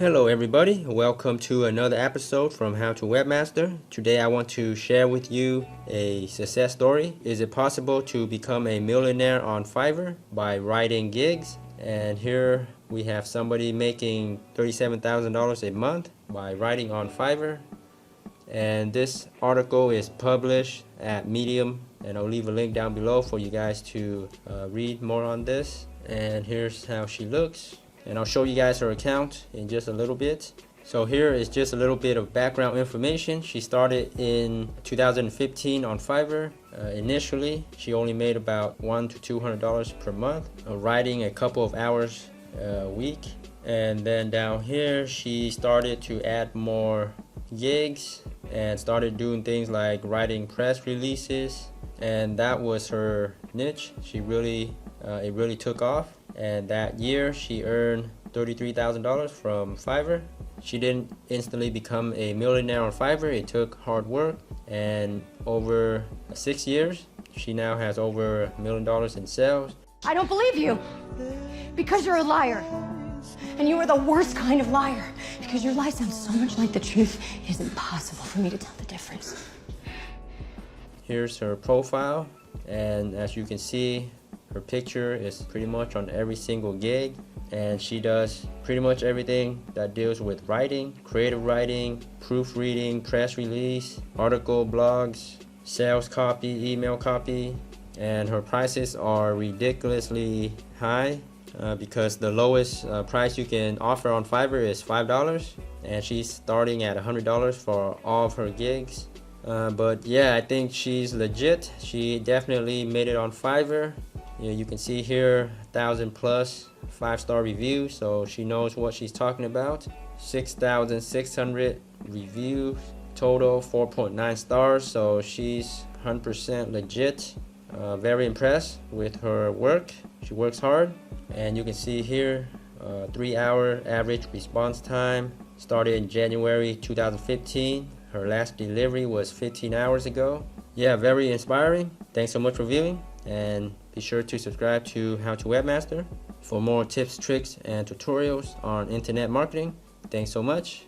Hello everybody, welcome to another episode from How to Webmaster. Today I want to share with you a success story. Is it possible to become a millionaire on Fiverr by writing gigs? And here we have somebody making $37,000 a month by writing on Fiverr. And this article is published at Medium, and I'll leave a link down below for you guys to read more on this. And here's how she looks. And I'll show you guys her account in just a little bit. So here is just a little bit of background information. She started in 2015 on Fiverr. Initially, she only made about $100 to $200 per month, writing a couple of hours a week. And then down here, she started to add more gigs and started doing things like writing press releases. And that was her niche. It really took off. And that year she earned $33,000 from Fiverr. She didn't instantly become a millionaire on Fiverr. It took hard work, and over 6 years she now has over $1 million in sales. I don't believe you because you're a liar, and you are the worst kind of liar, because your lie sounds so much like the truth it is impossible for me to tell the difference. Here's her profile, and as you can see, her picture is pretty much on every single gig, and she does pretty much everything that deals with writing, creative writing, proofreading, press release, article, blogs, sales copy, email copy. And her prices are ridiculously high because the lowest price you can offer on Fiverr is $5, and she's starting at $100 for all of her gigs. But yeah, I think she's legit. She definitely made it on Fiverr. You can see here 1,000+ 5-star reviews, so she knows what she's talking about. 6,600 reviews total, 4.9 stars, so she's 100% legit. Very impressed with her work. She works hard, and you can see here 3-hour average response time. Started in January 2015. Her last delivery was 15 hours ago. Yeah, very inspiring. Thanks so much for viewing, and be sure to subscribe to How to Webmaster for more tips, tricks, and tutorials on internet marketing. Thanks so much.